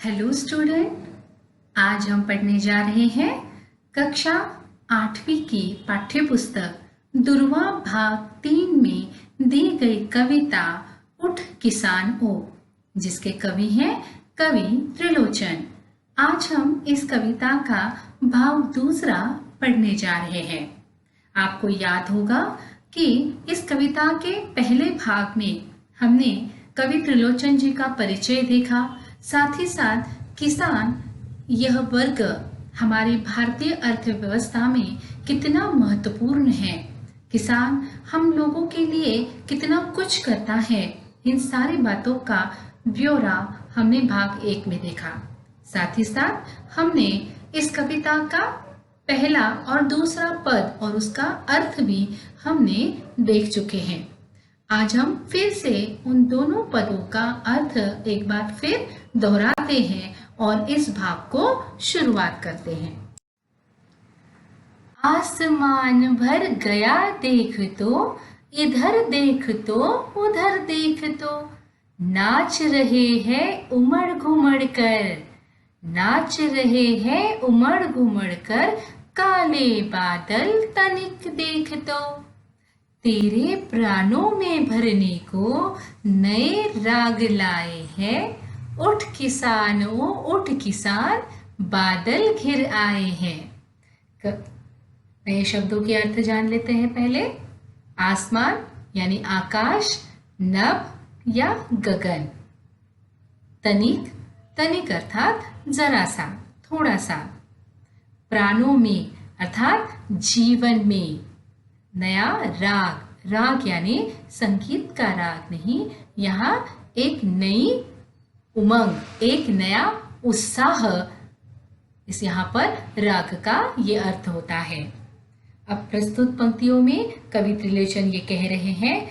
Hello student, आज हम पढ़ने जा रहे हैं कक्षा 8वीं की पाठ्य पुस्तक दुर्वा भाग 3 में दी गई कविता उठ किसान ओ, जिसके कवि हैं कवि त्रिलोचन। आज हम इस कविता का भाग दूसरा पढ़ने जा रहे हैं। आपको याद होगा कि इस कविता के पहले भाग में हमने कवि त्रिलोचन जी का परिचय देखा, साथ ही साथ किसान यह वर्ग हमारी भारतीय अर्थव्यवस्था में कितना महत्वपूर्ण है, किसान हम लोगों के लिए कितना कुछ करता है, इन सारी बातों का ब्यौरा हमने भाग 1 में देखा। साथ ही साथ हमने इस कविता का पहला और दूसरा पद और उसका अर्थ भी हमने देख चुके हैं। आज हम फिर से उन दोनों पदों का अर्थ एक बार फिर दोहराते हैं और इस भाग को शुरुआत करते हैं। आसमान भर गया देख तो, इधर देख तो उधर देख तो, नाच रहे हैं उमड़ घुमड़ कर, नाच रहे हैं उमड़ घुमड़ कर, काले बादल तनिक देख तो, तेरे प्राणों में भरने को नए राग लाए हैं, उठ किसानों उठ किसान, बादल घिर आए हैं। नए शब्दों के अर्थ जान लेते हैं पहले। आसमान यानी आकाश, नभ या गगन, तनिक तनिक अर्थात जरा सा, थोड़ा सा, प्राणों में अर्थात जीवन में, नया राग, राग यानी संगीत का राग नहीं, यहाँ एक नई उमंग, एक नया उत्साह, इस यहाँ पर राग का ये अर्थ होता है। अब प्रस्तुत पंक्तियों में कवि त्रिलोचन ये कह रहे हैं,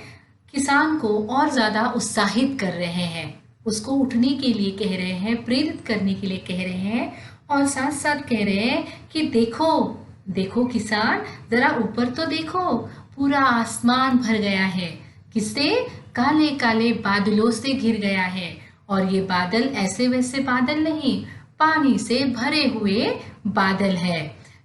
किसान को और ज्यादा उत्साहित कर रहे हैं, उसको उठने के लिए कह रहे हैं, प्रेरित करने के लिए कह रहे हैं, और साथ साथ कह रहे हैं कि देखो देखो किसान, जरा ऊपर तो देखो, पूरा आसमान भर गया है, किससे? काले काले बादलों से घिर गया है, और ये बादल ऐसे वैसे बादल नहीं, पानी से भरे हुए बादल है।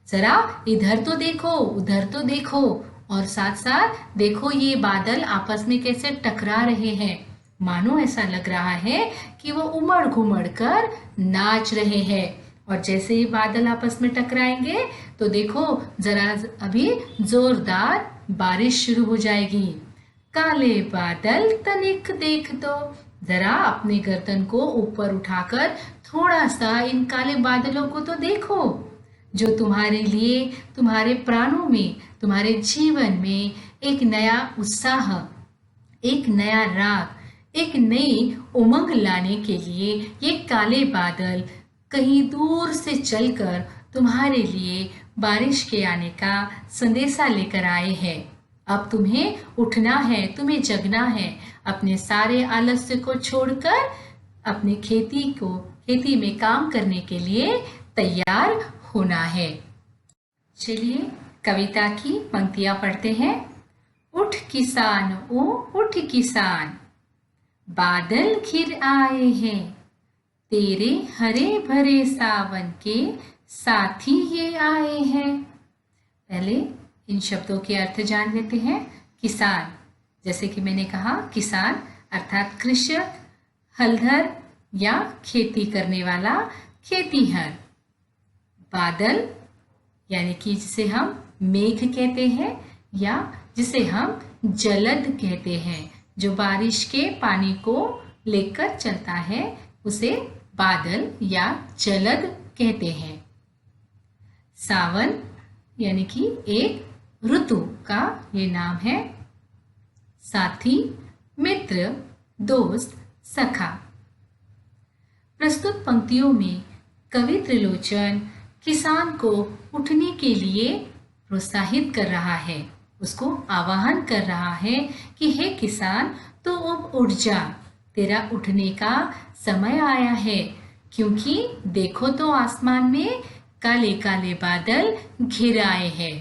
जरा इधर तो देखो उधर तो देखो, और साथ साथ देखो ये बादल आपस में कैसे टकरा रहे हैं, मानो ऐसा लग रहा है कि वो उमड़ घुमड़ कर नाच रहे हैं। और जैसे ही बादल आपस में टकराएंगे तो देखो जरा अभी जोरदार बारिश शुरू हो जाएगी। काले बादल तनिक देख तो, जरा अपने गर्दन को ऊपर उठाकर थोड़ा सा इन काले बादलों को तो देखो, जो तुम्हारे लिए, तुम्हारे प्राणों में, तुम्हारे जीवन में एक नया उत्साह, एक नया राग, एक नई उमंग लाने के लिए ये काले बादल कहीं दूर से चलकर तुम्हारे लिए बारिश के आने का संदेशा लेकर आए हैं। अब तुम्हें उठना है, तुम्हें जगना है, अपने सारे आलस्य को छोड़कर अपने खेती में काम करने के लिए तैयार होना है। चलिए कविता की पंक्तियां पढ़ते हैं। उठ किसान ओ उठ किसान, बादल घिर आए हैं, तेरे हरे भरे सावन के साथी ये आए हैं। पहले इन शब्दों के अर्थ जान लेते हैं। किसान, जैसे कि मैंने कहा, किसान अर्थात कृषक, हलधर या खेती करने वाला खेतीहर। बादल यानी कि जिसे हम मेघ कहते हैं या जिसे हम जलद कहते हैं, जो बारिश के पानी को लेकर चलता है उसे बादल या जलद कहते हैं। सावन यानी कि एक ऋतु का ये नाम है। साथी, मित्र, दोस्त, सखा। प्रस्तुत पंक्तियों में कवि त्रिलोचन किसान को उठने के लिए प्रोत्साहित कर रहा है, उसको आह्वान कर रहा है कि हे किसान, तो अब उठ जा, तेरा उठने का समय आया है, क्योंकि देखो तो आसमान में काले काले बादल घिर आए हैं।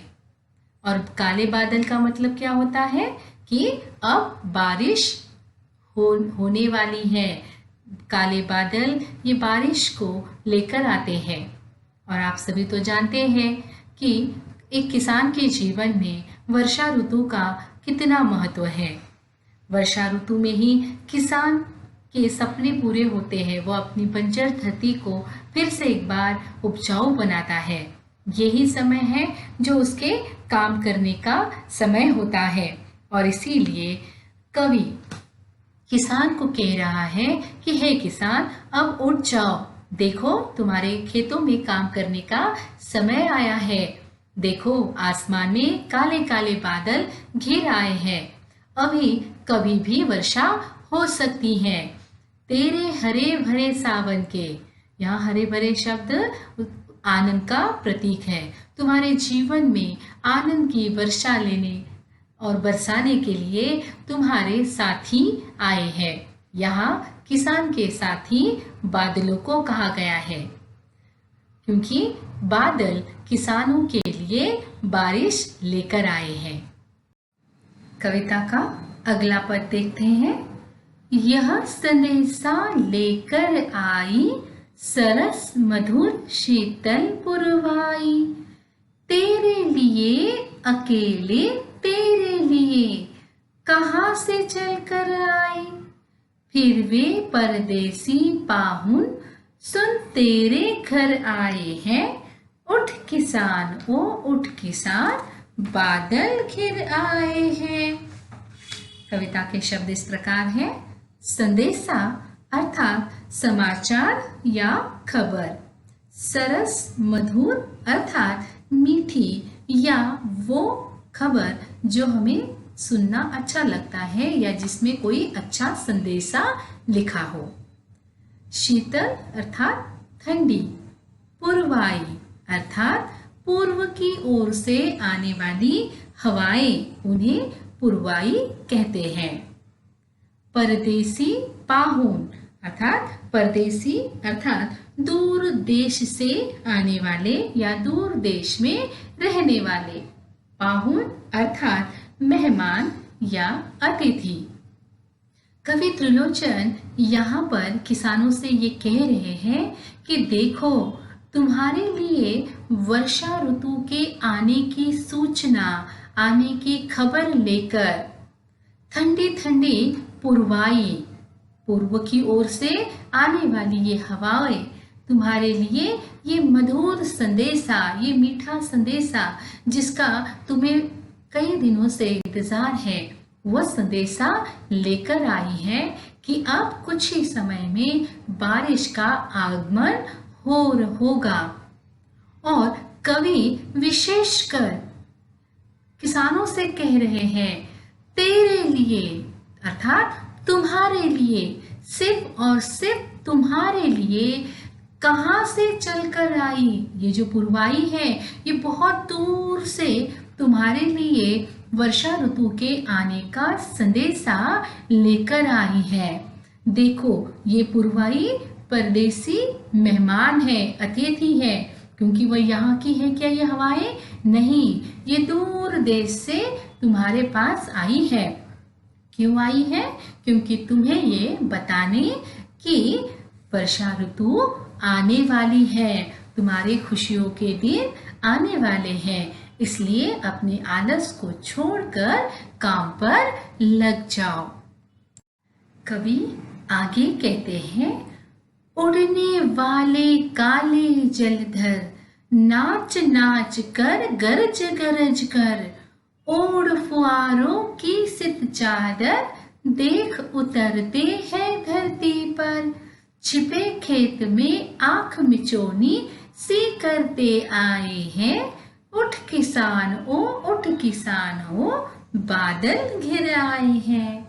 और काले बादल का मतलब क्या होता है कि अब बारिश होने वाली है, काले बादल ये बारिश को लेकर आते हैं। और आप सभी तो जानते हैं कि एक किसान के जीवन में वर्षा ऋतु का कितना महत्व है। वर्षा ऋतु में ही किसान के सपने पूरे होते हैं। वो अपनी बंजर धरती को फिर से एक बार उपजाऊ बनाता है। यही समय है जो उसके काम करने का समय होता है। और इसीलिए कवि किसान को कह रहा है कि हे किसान, अब उठ जाओ, देखो तुम्हारे खेतों में काम करने का समय आया है। देखो आसमान में काले काले बादल घिर आए हैं, अभी कभी भी वर्षा हो सकती है। तेरे हरे भरे सावन के, यहाँ हरे भरे शब्द आनंद का प्रतीक है। तुम्हारे जीवन में आनंद की वर्षा लेने और बरसाने के लिए तुम्हारे साथी आए हैं। यहाँ किसान के साथी बादलों को कहा गया है, क्योंकि बादल किसानों के लिए बारिश लेकर आए हैं। कविता का अगला पद देखते हैं। यह संदेशा लेकर आई, सरस मधुर शीतल पुरवाई। तेरे लिए अकेले, तेरे लिए कहाँ से चल कर आई। फिर वे परदेसी पाहुन सुन तेरे घर आए हैं। उठ किसान ओ उठ किसान, बादल घिर आए हैं। कविता के शब्द इस प्रकार हैं। संदेशा अर्थात समाचार या खबर। सरस मधुर अर्थात मीठी या वो खबर जो हमें सुनना अच्छा लगता है या जिसमें कोई अच्छा संदेशा लिखा हो। शीतल अर्थात ठंडी। पूर्वाई अर्थात पूर्व की ओर से आने वाली हवाएं, उन्हें पूर्वाई कहते हैं। परदेसी पाहुन अर्थात परदेसी अर्थात दूर देश से आने वाले या दूर देश में रहने वाले। पाहुन अर्थात मेहमान या अतिथि। कवि त्रिलोचन यहाँ पर किसानों से ये कह रहे हैं कि देखो, तुम्हारे लिए वर्षा ऋतु के आने की सूचना, आने की खबर लेकर ठंडी ठंडी पूर्वाई, पूर्व की ओर से आने वाली ये हवाएं तुम्हारे लिए ये मधुर संदेशा, ये मीठा संदेशा जिसका तुम्हें कई दिनों से इंतजार है, वह संदेशा लेकर आई है कि अब कुछ ही समय में बारिश का आगमन होगा। और कवि विशेषकर किसानों से कह रहे हैं, तेरे लिए अर्थात तुम्हारे लिए, सिर्फ और सिर्फ तुम्हारे लिए कहाँ से चलकर आई। ये जो पूर्वाई है ये बहुत दूर से तुम्हारे लिए वर्षा ऋतु के आने का संदेशा लेकर आई है। देखो, ये पूर्वाई परदेसी मेहमान है, अतिथि है, क्योंकि वह यहाँ की है क्या ये हवाएं? नहीं, ये दूर देश से तुम्हारे पास आई है। क्यों आई है? क्योंकि तुम्हें ये बताने कि वर्षा ऋतु आने वाली है, तुम्हारी खुशियों के दिन आने वाले हैं, इसलिए अपने आलस को छोड़कर काम पर लग जाओ। कवि आगे कहते हैं, उड़ने वाले काले जलधर, नाच नाच कर गरज गरज कर, ओढ़ फुआरों की सित चादर, देख उतरते हैं धरती पर, छिपे खेत में आंख मिचौनी सी करते आए हैं। उठ किसान ओ उठ किसान हो, बादल घिर आए हैं।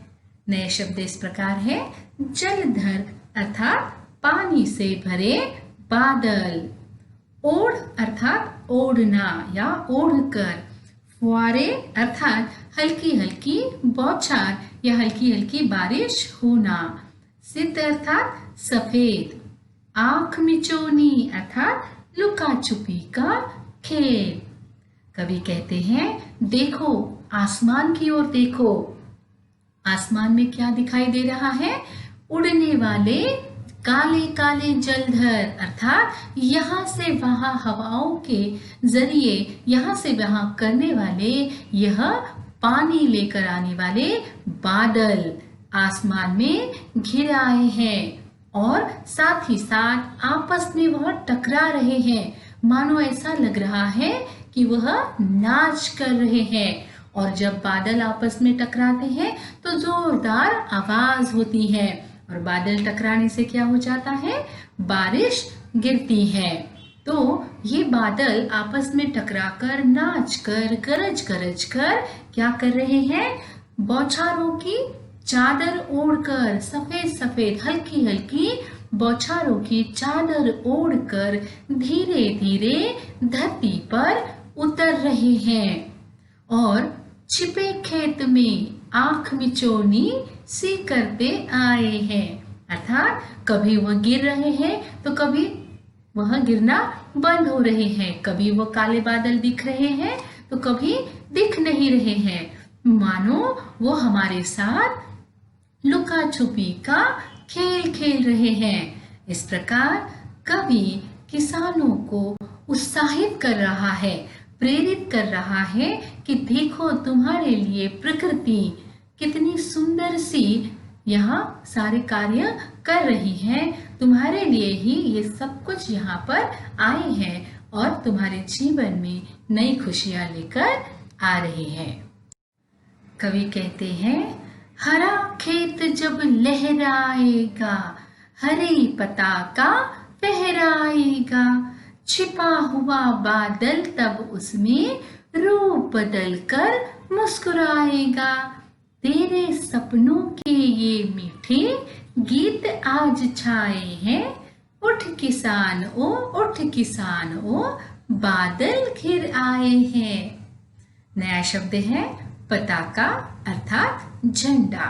नए शब्द इस प्रकार है। जलधर अर्थात पानी से भरे बादल। ओढ़ अर्थात ओढ़ना या ओढ़कर। फुआरे अर्थात हल्की हल्की बौछार या हल्की हल्की बारिश होना। सित अर्थात सफेद। आंख मिचौनी अर्थात लुका छुपी का खेल। कवि कहते हैं, देखो आसमान की ओर देखो। आसमान में क्या दिखाई दे रहा है? उड़ने वाले काले काले जलधर अर्थात यहाँ से वहाँ हवाओं के जरिए यहाँ से वहाँ करने वाले यह पानी लेकर आने वाले बादल आसमान में घिर आए हैं और साथ ही साथ आपस में वह टकरा रहे हैं। मानो ऐसा लग रहा है कि वह नाच कर रहे हैं और जब बादल आपस में टकराते हैं तो जोरदार आवाज होती है और बादल टकराने से क्या हो जाता है, बारिश गिरती है। तो ये बादल आपस में टकराकर नाच कर गरज गरज कर क्या कर रहे हैं, बौछारों की चादर ओढ़कर, सफेद सफेद हल्की हल्की बौछारों की चादर ओढ़कर धीरे धीरे धरती पर उतर रहे हैं और छिपे खेत में आंख मिचौनी सी करते आए हैं। अर्थात कभी वह गिर रहे हैं तो कभी वह गिरना बंद हो रहे हैं, कभी वो काले बादल दिख रहे हैं तो कभी दिख नहीं रहे हैं। मानो वो हमारे साथ लुका छुपी का खेल खेल रहे हैं। इस प्रकार कवि किसानों को उत्साहित कर रहा है, प्रेरित कर रहा है कि देखो तुम्हारे लिए प्रकृति कितनी सुंदर सी यहाँ सारे कार्य कर रही है, तुम्हारे लिए ही ये सब कुछ यहाँ पर आए हैं और तुम्हारे जीवन में नई खुशियां लेकर आ रही हैं। कवि कहते हैं, हरा खेत जब लहराएगा, हरी पताका फहराएगा, छिपा हुआ बादल तब उसमें रूप बदल कर मुस्कुराएगा। तेरे सपनों के ये मीठे गीत आज छाए हैं, उठ किसान ओ, उठ किसान ओ, बादल घिर आए हैं। नया शब्द है पताका अर्थात झंडा।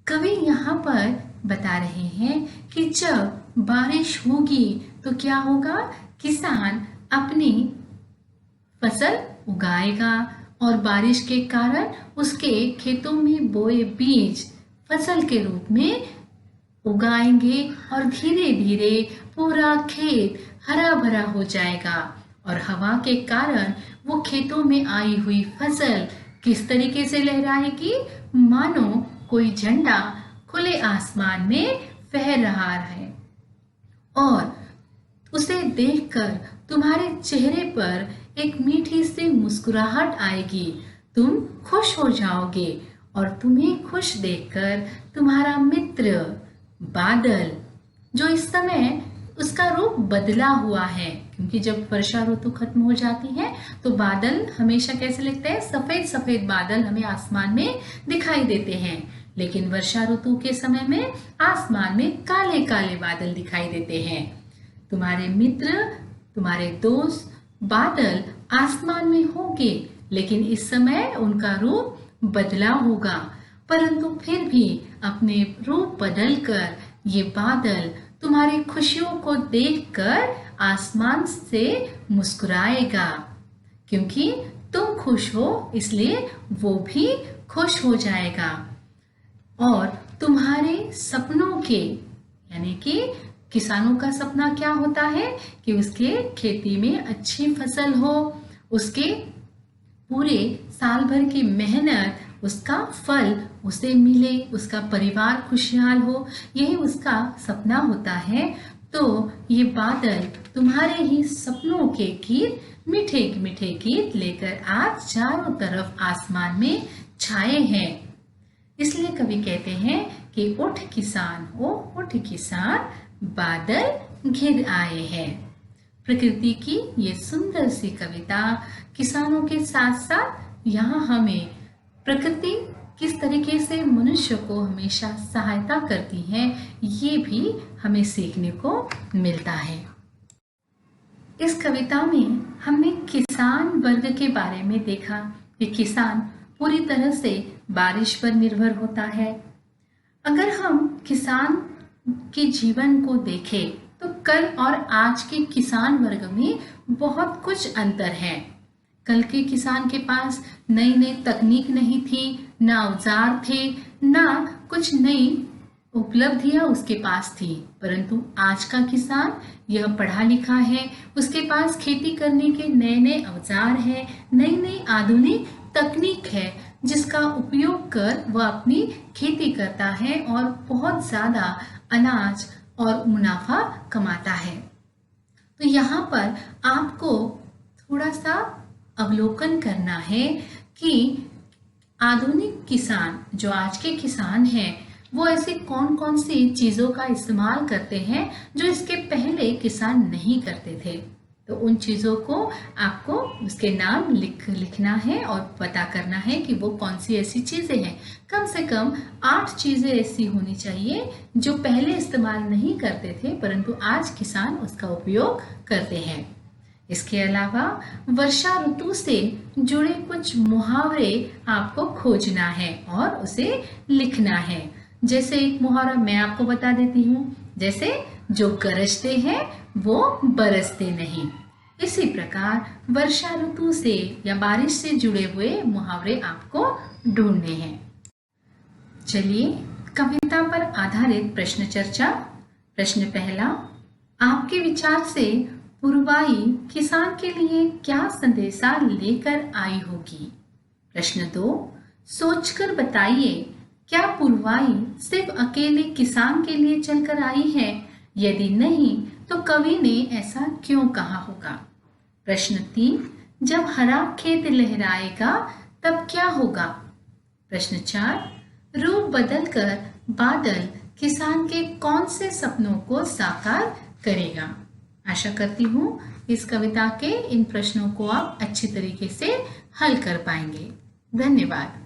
कवि यहाँ पर बता रहे हैं कि जब बारिश होगी तो क्या होगा, किसान अपनी फसल उगाएगा और बारिश के कारण उसके खेतों में बोए बीज फसल के रूप में उगाएंगे और धीरे धीरे पूरा खेत हरा भरा हो जाएगा और हवा के कारण वो खेतों में आई हुई फसल किस तरीके से लहराएगी, मानो कोई झंडा खुले आसमान में फहर रहा है और उसे देखकर तुम्हारे चेहरे पर एक मीठी सी मुस्कुराहट आएगी, तुम खुश हो जाओगे और तुम्हें खुश देखकर तुम्हारा मित्र बादल, जो इस समय उसका रूप बदला हुआ है, क्योंकि जब वर्षा ऋतु खत्म हो जाती है तो बादल हमेशा कैसे लगते हैं, सफेद सफेद बादल हमें आसमान में दिखाई देते हैं, लेकिन वर्षा ऋतु के समय में आसमान में काले काले बादल दिखाई देते हैं। तुम्हारे मित्र, तुम्हारे दोस्त बादल आसमान में होंगे, लेकिन इस समय उनका रूप बदला होगा, परंतु फिर भी अपने रूप बदलकर ये बादल तुम्हारी खुशियों को देखकर आसमान से मुस्कुराएगा, क्योंकि तुम खुश हो इसलिए वो भी खुश हो जाएगा और तुम्हारे सपनों के, यानी कि किसानों का सपना क्या होता है कि उसके खेती में अच्छी फसल हो, उसके पूरे साल भर की मेहनत, उसका फल उसे मिले, उसका परिवार खुशहाल हो, यही उसका सपना होता है। तो ये बादल तुम्हारे ही सपनों के गीत, मीठे मीठे गीत लेकर आज चारों तरफ आसमान में छाए हैं। इसलिए कवि कहते हैं कि उठ किसान ओ, उठ किसान, बादल घिर आए हैं। प्रकृति की ये सुंदर सी कविता किसानों के साथ साथ यहाँ हमें प्रकृति किस तरीके से मनुष्य को हमेशा सहायता करती है, ये भी हमें सीखने को मिलता है। इस कविता में हमने किसान वर्ग के बारे में देखा कि किसान पूरी तरह से बारिश पर निर्भर होता है। अगर हम किसान के जीवन को देखें तो कल और आज के किसान वर्ग में बहुत कुछ अंतर है। कल के किसान के पास नई नई तकनीक नहीं थी, ना औजार थे, ना कुछ नई उपलब्धियां उसके पास थी, परंतु आज का किसान यह पढ़ा लिखा है, उसके पास खेती करने के नए नए औजार है, नई नई आधुनिक तकनीक है जिसका उपयोग कर वह अपनी खेती करता है और बहुत ज्यादा अनाज और मुनाफा कमाता है। तो यहाँ पर आपको थोड़ा सा अवलोकन करना है कि आधुनिक किसान जो आज के किसान हैं वो ऐसे कौन कौन सी चीज़ों का इस्तेमाल करते हैं जो इसके पहले किसान नहीं करते थे। तो उन चीज़ों को आपको उसके नाम लिखना है और पता करना है कि वो कौन सी ऐसी चीज़ें हैं। कम से कम 8 चीज़ें ऐसी होनी चाहिए जो पहले इस्तेमाल नहीं करते थे परंतु आज किसान उसका उपयोग करते हैं। इसके अलावा वर्षा ऋतु से जुड़े कुछ मुहावरे आपको खोजना है और उसे लिखना है। जैसे एक मुहावरा मैं आपको बता देती हूँ, जैसे जो गरजते हैं वो बरसते नहीं। इसी प्रकार वर्षा ऋतु से या बारिश से जुड़े हुए मुहावरे आपको ढूंढने हैं। चलिए कविता पर आधारित प्रश्न चर्चा। प्रश्न पहला, आपके विचार से पुरवाई किसान के लिए क्या संदेशा लेकर आई होगी। प्रश्न 2, सोचकर बताइए क्या पुरवाई सिर्फ अकेले किसान के लिए चलकर आई है, यदि नहीं तो कवि ने ऐसा क्यों कहा होगा। प्रश्न 3, जब हरा खेत लहराएगा तब क्या होगा। प्रश्न 4, रूप बदलकर बादल किसान के कौन से सपनों को साकार करेगा। आशा करती हूँ इस कविता के इन प्रश्नों को आप अच्छी तरीके से हल कर पाएंगे। धन्यवाद।